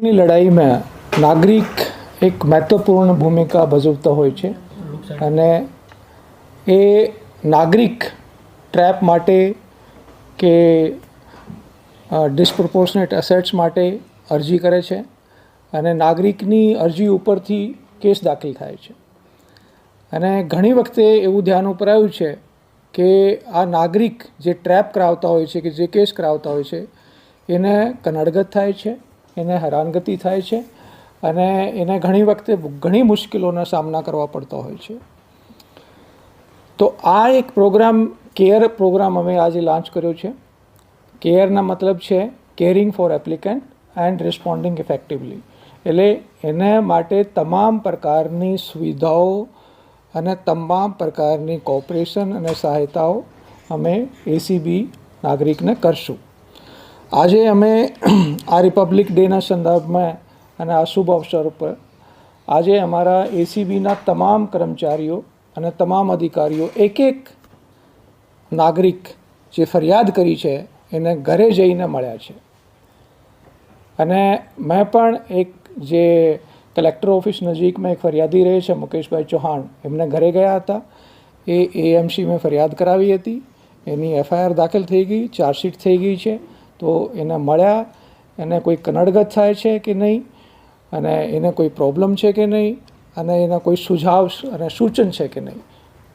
लड़ाई में नागरिक एक महत्वपूर्ण भूमिका भजवता હોય છે અને એ નાગરિક ટ્રેપ માટે કે ડિસ્પ્રોપોર્શનેટ એસેટ્સ માટે અરજી કરે છે અને નાગરિકની અરજી ઉપરથી કેસ દાખલ થાય છે અને ઘણી વખતે એવું ધ્યાન ઉપર આવ્યું છે કે આ નાગરિક જે ટ્રેપ કરાવતા હોય છે કે જે કેસ કરાવતા હોય છે એને કનડગત થાય છે, એને હેરાનગતિ થાય છે અને એને ઘણી વખતે ઘણી મુશ્કેલીઓના સામના કરવા પડતા હોય છે. તો આ એક પ્રોગ્રામ કેર પ્રોગ્રામ અમે આજે લોન્ચ કર્યો છે. કેરના મતલબ છે caring for applicant and responding effectively, એટલે એને માટે તમામ પ્રકારની સુવિધાઓ અને તમામ પ્રકારની કોઓપરેશન અને સહાયતાઓ અમે એસીબી નાગરિકને કરશું. આજે અમે આ રિપબ્લિક ડેના સંદર્ભમાં અને આ શુભ અવસર ઉપર આજે અમારા એસીબીના તમામ કર્મચારીઓ અને તમામ અધિકારીઓ એક નાગરિક જે ફરિયાદ કરી છે એને ઘરે જઈને મળ્યા છે અને મેં પણ એક જે કલેક્ટર ઓફિસ નજીકમાં એક ફરિયાદી રહે છે મુકેશભાઈ ચૌહાણ, એમને ઘરે ગયા હતા. એ એએમસી મેં ફરિયાદ કરાવી હતી, એની એફઆઈઆર દાખલ થઈ ગઈ, ચાર્જશીટ થઈ ગઈ છે. તો એને મળ્યા, એને કોઈ કનડગત થાય છે કે નહીં અને એને કોઈ પ્રોબ્લેમ છે કે નહીં અને એના કોઈ સુઝાવ અને સૂચન છે કે નહીં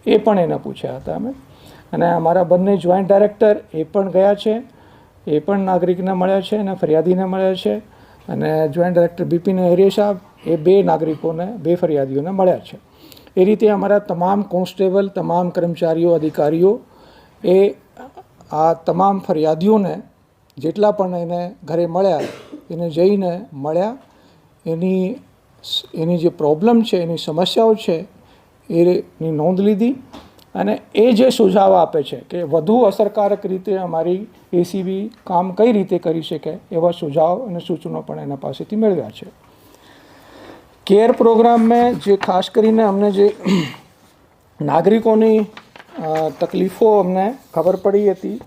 એ પણ એને પૂછ્યા હતા અમે. અને અમારા બંને જોઈન્ટ ડાયરેક્ટર એ પણ ગયા છે, એ પણ નાગરિકને મળ્યા છે અને ફરિયાદીને મળ્યા છે અને જોઈન્ટ ડાયરેક્ટર બીપીન હેરિયા સાહેબ એ બે નાગરિકોને, બે ફરિયાદીઓને મળ્યા છે. એ રીતે અમારા તમામ કોન્સ્ટેબલ, તમામ કર્મચારીઓ, અધિકારીઓ એ આ તમામ ફરિયાદીઓને જેટલા પણ એને ઘરે મળ્યા એને જઈને મળ્યા, એની જે પ્રોબ્લેમ છે, એની સમસ્યાઓ છે એની નોંધ લીધી અને એ જે સુઝાવ આપે છે કે વધુ અસરકારક રીતે અમારી એસીબી કામ કઈ રીતે કરી શકે એવા સુઝાવ અને સૂચનો પણ એના પાસેથી મેળવ્યા છે. કેર પ્રોગ્રામમાં જે ખાસ કરીને અમને જે નાગરિકોની તકલીફો અમને ખબર પડી હતી